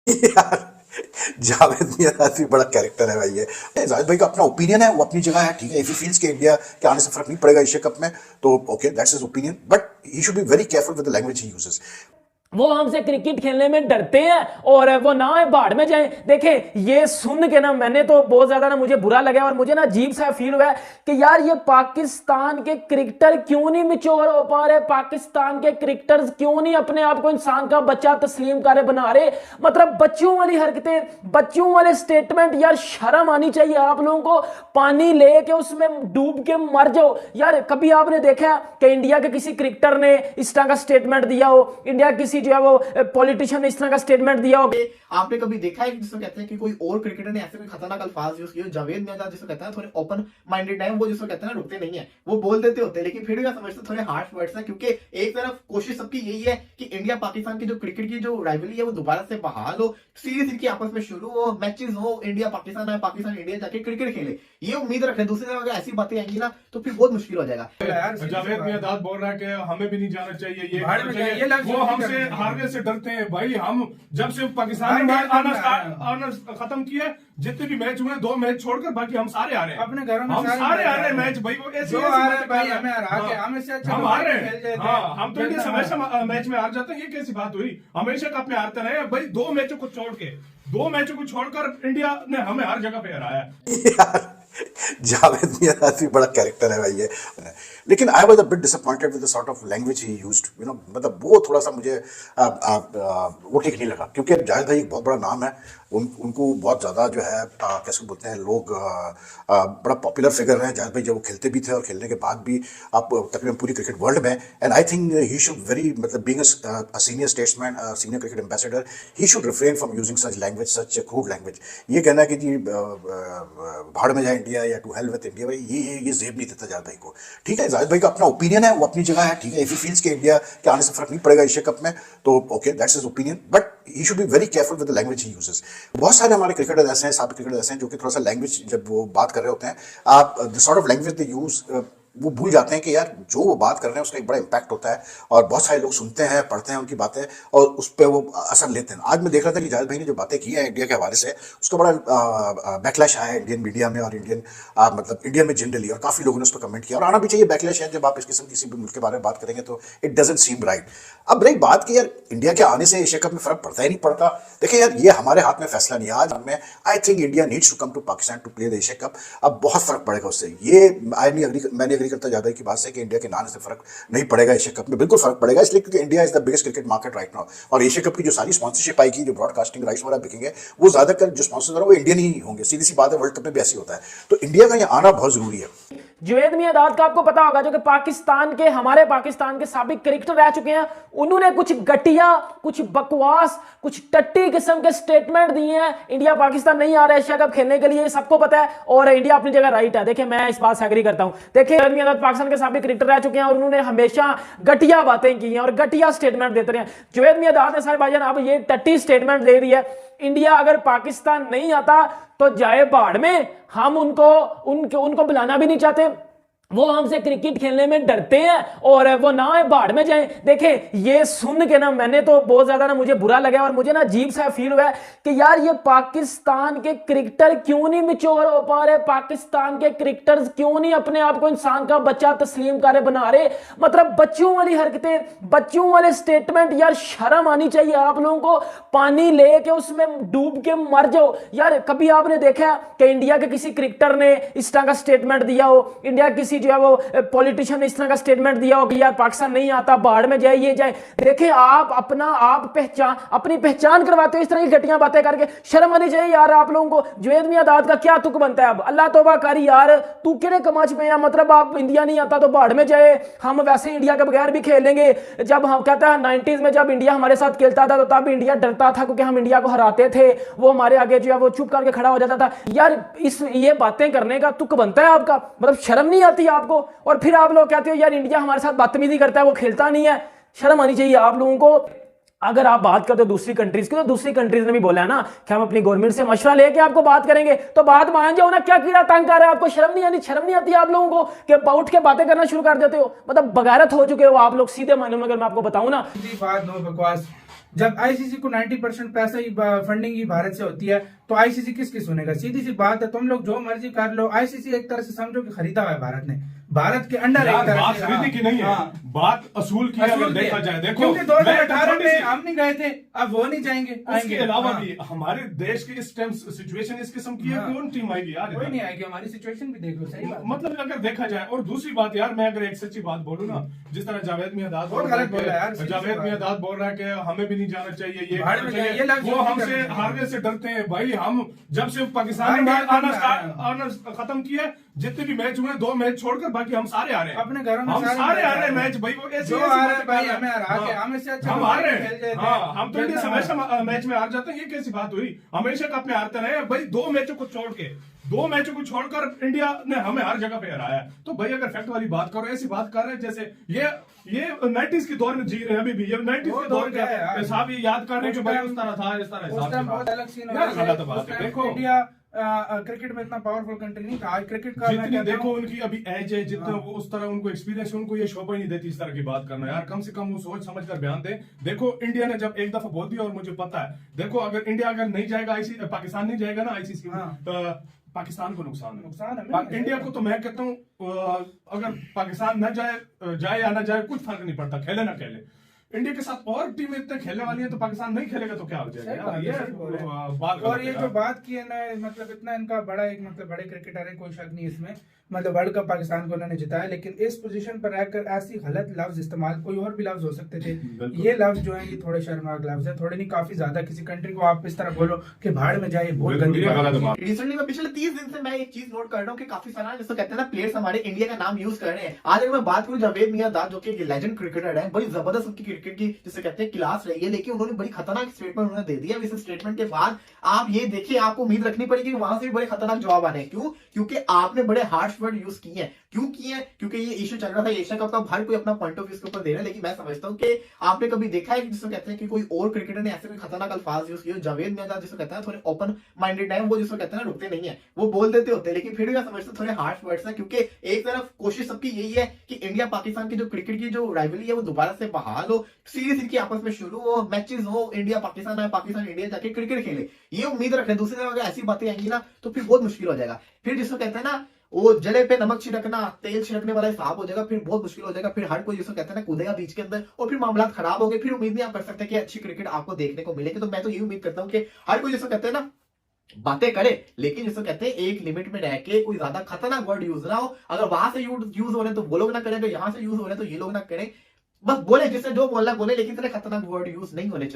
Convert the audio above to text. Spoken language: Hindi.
यार जावेद मियां भी बड़ा कैरेक्टर है भाई। ये जावेद भाई का अपना ओपिनियन है, वो अपनी जगह है, ठीक है। इफ ही फील्स के इंडिया के आने से फर्क नहीं पड़ेगा एशिया कप में, तो okay that's his opinion, but he should be very careful with the language he uses. वो हमसे क्रिकेट खेलने में डरते हैं और वो ना बाढ़ में जाएं। देखे ये सुन के ना मैंने तो बहुत ज्यादा ना मुझे बुरा लगा और मुझे ना अजीब सा फील हुआ है कि यार ये पाकिस्तान के क्रिकेटर क्यों नहीं मैच्योर हो पा रहे, पाकिस्तान के क्रिकेटर्स क्यों नहीं अपने आप को इंसान का बच्चा तस्लीम कर बना रहे। मतलब बच्चों वाली हरकतें, बच्चों वाले स्टेटमेंट, यार शर्म आनी चाहिए आप लोगों को। पानी लेके उसमें डूब के मर जाओ यार। कभी आपने देखा कि इंडिया के किसी क्रिकेटर ने इस तरह का स्टेटमेंट दिया हो, इंडिया किसी जो है वो पॉलिटिशियन ने इस तरह का स्टेटमेंट दिया हो? आपने कभी देखा है कि जिसको कहते हैं कि कोई और क्रिकेटर ने ऐसे कोई खतरनाक अल्फाज यूज किए? जावेद मियां जिसको कहते हैं थोड़े ओपन माइंडेड है, वो जिसको कहते हैं ना रुकते नहीं है, वो बोल देते होते हैं, लेकिन फिर भी मैं समझता थोड़े हार्श वर्ड्स हैं, क्योंकि एक तरफ कोशिश सबकी यही है कि इंडिया पाकिस्तान की जो क्रिकेट की जो राइवलरी है वो दोबारा से बहाल हो, सीरीज इनकी आपस में शुरू हो, मैचेस हो, इंडिया पाकिस्तान है, पाकिस्तान इंडिया जाके क्रिकेट खेले, ये उम्मीद रखे। दूसरी तरफ अगर ऐसी बातें आएंगी ना तो फिर बहुत मुश्किल हो जाएगा। जावेद मियां बोल रहा है कि हमें भी नहीं जाना चाहिए, ये वो हमसे हारने से डरते हैं भाई। हम जब से पाकिस्तान ने आना खत्म किया, जितने भी मैच हुए 2 मैच छोड़कर बाकी हम सारे आ रहे हैं अपने घरों में, हम सारे आ रहे हैं मैच भाई। वो ऐसे भाई हमें हरा के हमें से अच्छा हम हार रहे हैं। हम तो इंडिया से हमेशा मैच में हार जाते हैं, ये कैसी बात हुई? हमेशा कप में हारते रहे भाई। 2 मैचों को छोड़कर इंडिया ने हमें हर जगह पे हराया। जावेद मियां भी बड़ा कैरेक्टर है भाई ये। लेकिन I was a bit disappointed with the sort of language he used, you know, मतलब वो थोड़ा सा मुझे वो ठीक नहीं लगा, क्योंकि जावेद भाई एक बहुत बड़ा नाम है, उनको बहुत ज़्यादा जो है कैसे बोलते हैं लोग, बड़ा पॉपुलर फिगर है जावेद भाई। जब वो खेलते भी थे और खेलने के बाद भी आप तकरीबन पूरी क्रिकेट वर्ल्ड में, and I think he should very, मतलब being a senior statesman, senior cricket ambassador, he should refrain from using such language, such crude language. ये कहना है कि जी भाड़ में जाए इंडिया या टू हेल विद इंडिया, भाई ये जेब नहीं देता जावेद भाई को, ठीक है। जावेद भाई का अपना ओपिनियन है, वो अपनी जगह है, ठीक है। इफ ही फील्स के इंडिया के आने से फर्क नहीं पड़ेगा एशिया कप में, तो okay that's his opinion, but he should be very careful with the language he uses. बहुत सारे हमारे क्रिकेटर ऐसे हैं, साबिक क्रिकेटर ऐसे हैं, जो कि थोड़ा सा लैंग्वेज जब वो बात कर रहे होते हैं, आप the sort of language they use, वो भूल जाते हैं कि यार जो वो बात कर रहे हैं उसका एक बड़ा इंपैक्ट होता है, और बहुत सारे लोग सुनते हैं, पढ़ते हैं उनकी बातें और उस पर वो असर लेते हैं। आज मैं देख रहा था कि जावेद भाई ने जो बातें की हैं इंडिया के हवाले से, उसका बड़ा बैकलैश आया है इंडियन मीडिया में और मतलब इंडिया में जनरली, और काफ़ी लोगों ने उस पर कमेंट किया, और आना भी चाहिए बैकलैश है। जब आप इस किस्म किसी भी मुल्क के बारे में बात करेंगे तो इट डजंट सीम राइट। अब रही बात कि यार इंडिया के आने से एशिया कप में फर्क पड़ता ही नहीं पड़ता, देखिए यार ये हमारे हाथ में फैसला नहीं है। आज में I think India needs to come to Pakistan to play the Asia Cup. अब बहुत फर्क पड़ेगा उससे, ये मैंने एग्री करता जावेद की बात से कि इंडिया के नाने से फर्क नहीं पड़ेगा एशिया कप में, बिल्कुल फर्क पड़ेगा, इसलिए क्योंकि India is the biggest cricket market right now, और एशिया कप की जो सारी स्पॉन्सरशिप आएगी, जो ब्रॉडकास्टिंग राइट्स वगैरह बिकेंगे, वो ज्यादातर जो स्पॉन्सर है वो इंडियन ही होंगे। सीधी सी बात है, वर्ल्ड कप में भी ऐसी होता है, तो इंडिया का यहाँ आना बहुत जरूरी है। जुवेद मियां का आपको पता होगा, जो कि हमारे पाकिस्तान के साबिक क्रिकेटर रह चुके हैं, उन्होंने कुछ घटिया, कुछ बकवास, कुछ टट्टी किस्म के स्टेटमेंट दिए हैं। इंडिया पाकिस्तान नहीं आ रहा है एशिया कप खेलने के लिए, सबको पता है, और इंडिया अपनी जगह राइट है। देखिए मैं इस बात से एग्री करता हूं। देखिए जुवेद मियां पाकिस्तान के साबिक क्रिकेटर रह चुके हैं और उन्होंने हमेशा घटिया बातें की हैं और घटिया स्टेटमेंट देते रहे हैं। जुवेद मियां ने सारे भाईजान अब ये टट्टी स्टेटमेंट दे रही है, इंडिया अगर पाकिस्तान नहीं आता तो जाए बाढ़ में, हम उनको बुलाना भी नहीं चाहते। वो हमसे क्रिकेट खेलने में डरते हैं और वो ना बाढ़ में जाएं। देखे ये सुन के ना मैंने तो बहुत ज्यादा ना मुझे बुरा लगा और मुझे ना अजीब सा फील हुआ कि यार ये पाकिस्तान के क्रिकेटर क्यों नहीं मैच्योर हो पा रहे, पाकिस्तान के क्रिकेटर्स क्यों नहीं अपने आप को इंसान का बच्चा तस्लीम कर बना रहे। मतलब बच्चों वाली हरकतें, बच्चों वाले स्टेटमेंट, यार शर्म आनी चाहिए आप लोगों को। पानी लेके उसमें डूब के मर जाओ यार। कभी आपने देखा कि इंडिया के किसी क्रिकेटर ने इस तरह का स्टेटमेंट दिया हो, इंडिया किसी जो है वो पॉलिटिशियन ने इस तरह का स्टेटमेंट दिया हो कि यार पाकिस्तान नहीं आता, बाढ़ में जाए, ये जाए। देखिए आप अपनी पहचान करवाते हो इस तरह की घटिया बातें करके, शर्म आनी चाहिए यार आप लोगों को। जुवेद मियां का क्या तुक बनता है? अब अल्लाह तौबा करी यार, तू किरे कमाच पे है? मतलब आप इंडिया नहीं आता तो बाढ़ में जाए, हम वैसे इंडिया के बगैर भी खेल लेंगे। जब हम कहता है 90s में जब इंडिया हमारे साथ खेलता था तो तब इंडिया डरता था क्योंकि हम इंडिया को हराते थे, वो हमारे आगे जो है वो चुप करके खड़ा हो जाता था। यार ये बातें करने का तुक बनता है आपका? मतलब शर्म नहीं आती आपको? और फिर आप लोग कहते हो यार इंडिया हमारे साथ बदतमीजी करता है, वो खेलता नहीं है। शर्म आनी चाहिए आप लोगों को। अगर आप बात करते हो दूसरी कंट्रीज की, तो दूसरी कंट्रीज ने भी बोला है ना कि हम अपनी गवर्नमेंट से मशवरा लेके आपको बात करेंगे, तो बात मान जाओ ना। क्या कीड़ा तंग कर रहा है आपको? शर्म नहीं आती आप लोगों को कि उठ के बातें करना शुरू कर देते हो? मतलब बगारत हो चुके हो आप लोग सीधे मायने में, अगर मैं आपको बताऊं ना। बात नो बकवास, जब आईसीसी को 90% पैसा ही फंडिंग ही भारत से होती है तो आईसीसी किसकी सुनेगा? सीधी सी बात है, तुम लोग जो मर्जी कर लो, आईसीसी एक तरह से समझो कि खरीदा हुआ है भारत ने, भारत के अंडर एक तरह बात से। खरीदी की नहीं है, बात असूल की अगर देखा जाए। देखो क्योंकि 2018 में हम नहीं गए थे, अब वो नहीं जाएंगे। उसके अलावा भी हमारे देश की इस टाइम सिचुएशन इस किस्म की है, कौन टीम आएगी यार? कोई नहीं आएगी, हमारी सिचुएशन भी देख लो, सही बात। मतलब अगर देखा जाए। और दूसरी बात यार, मैं अगर एक सच्ची बात बोलूं ना, जिस तरह जावेद मियांदाद बहुत गलत बोल रहा है यार, जावेद मियांदाद बोल रहा है कि हमें भी नहीं जाना चाहिए, ये भाड़ में चाहिए, ये लफ्ज़ वो यूज़ हमसे करते हैं। हारने से डरते हैं। भाई हम जब से पाकिस्तान ने आना खत्म किया, जितने भी मैच हुए 2 मैच छोड़कर बाकी हम सारे आ रहे हैं अपने घरों में, हम सारे आ रहे हैं मैच। भाई वो ऐसे जो आ रहे हैं भाई, हमें हरा के, हमें से अच्छा हम हार रहे खेल जाते हैं। हैं। हाँ, हम तो इंडिया से हमेशा मैच में हार जाते हैं, ये कैसी बात हुई? हमेशा कप में हारते रहे भाई। 2 मैचों को छोड़कर इंडिया ने हमें हर जगह पे हराया। तो भाई अगर फैक्ट वाली बात करो, ऐसी बात कर रहे हैं जैसे ये 90s के दौर में जी रहे हैं अभी भी। ये 90s के दौर के हिसाब ये याद कर रहे हैं कि भाई उस तरह था, इस तरह उस टाइम बहुत अलग सीन हो गलत बात है। देखो इंडिया क्रिकेट में इतना पावरफुल कंट्री नहीं था। आज क्रिकेट का जितनी देखो उनकी अभी एज है, जितना वो उस तरह उनको एक्सपीरियंस है, उनको ये शोभा ही नहीं देती इस तरह की बात करना यार। कम से कम वो सोच समझ कर बयान दे। देखो इंडिया ने जब एक दफा बोल दिया, और मुझे पता है, देखो अगर इंडिया नहीं जाएगा, पाकिस्तान नहीं जाएगा ना आईसीसी में, पाकिस्तान को नुकसान है। इंडिया को तो मैं कहता हूँ अगर पाकिस्तान न जाए या ना जाए कुछ फर्क नहीं पड़ता, खेले ना खेले। इंडिया के साथ और टीमें इतने खेलने वाली हैं, तो पाकिस्तान नहीं खेलेगा तो क्या हो जाएगा? ये बात और ये जो बात की है ना, मतलब इतना इनका बड़ा एक मतलब बड़े क्रिकेटर है, कोई शक नहीं इसमें। मतलब वर्ल्ड कप पाकिस्तान को उन्होंने जिताया, लेकिन इस पोजीशन पर रहकर ऐसी गलत लफ्ज इस्तेमाल, कोई और भी लफ्ज हो सकते थे, ये लफ्ज जो है ये थोड़े शर्मनाक लफ्ज है, थोड़े नहीं काफी ज्यादा। किसी कंट्री को आप इस तरह बोलो कि भाड़ में जाए, बहुत गंदी बात। रिसेंटली मैं पिछले 30 दिन से मैं एक चीज नोट कर रहा हूँ कि काफी सारा जैसे कहते हैं ना प्लेयर्स हमारे इंडिया का नाम यूज कर रहे हैं। आज अगर मैं बात करूं जावेद मियांदाद जो कि लेजेंड क्रिकेटर है, बड़ी जबरदस्त उनकी क्रिकेट की जिसे कहते हैं क्लास रही है, लेकिन उन्होंने बड़ी खतरनाक स्टेटमेंट उन्होंने दे दिया। इस स्टेटमेंट के बाद आप ये देखिए, आपको उम्मीद रखनी पड़ेगी कि वहां से भी बड़े खतरनाक जवाब आने हैं। क्यों? क्योंकि आपने बड़े हार्श वर्ड यूज किए हैं। क्यों किए हैं? क्योंकि ये इशू चल रहा था एशिया कप का, हर कोई अपना पॉइंट ऑफ व्यू इसके ऊपर दे रहा है, लेकिन मैं समझता हूँ कि आपने कभी देखा है कि जिसको कहते हैं कि कोई और क्रिकेटर ने ऐसे कोई खतरनाक अल्फाज यूज किए? जावेद मियांदाद जिसको कहते हैं थोड़े ओपन माइंडेड है, वो जिसको कहते हैं ना रुकते नहीं है, वो बोल देते होते हैं, लेकिन फिर भी मैं समझता हूँ थोड़े हार्श वर्ड्स हैं। क्योंकि एक तरफ कोशिश सबकी यही है कि इंडिया पाकिस्तान की जो क्रिकेट की जो राइवलरी है वो दोबारा से बहाल हो, सीरीज इनकी आपस में शुरू हो, मैचेस हो, इंडिया पाकिस्तान है, पाकिस्तान इंडिया जाके क्रिकेट खेले, ये उम्मीद रख रहे हैं। दूसरी तरफ अगर ऐसी बातें आएंगी ना तो फिर बहुत मुश्किल हो जाएगा। फिर जिसको कहते हैं ना वो जले पे नमक छिड़कना, तेल छिड़कने वाला हिसाब हो जाएगा, फिर बहुत मुश्किल हो जाएगा। फिर हर कोई जिसको कहते हैं ना कूदेगा बीच के अंदर, और फिर मामला खराब हो गए। फिर उम्मीद नहीं आप कर सकते कि अच्छी क्रिकेट आपको देखने को मिलेगी। तो मैं तो ये उम्मीद करता हूँ कि हर कोई जिसको कहते हैं ना बातें करे, लेकिन जिसको कहते हैं एक लिमिट में रह के, कोई ज्यादा खतरनाक वर्ड यूज ना हो। अगर वहां से यूज हो रहे तो वो लोग ना करें, अगर यहाँ से यूज हो रहे तो ये लोग ना करें। बस बोले जिससे जो बोलना बोले, लेकिन इतने खतरनाक वर्ड यूज नहीं होने चाहिए।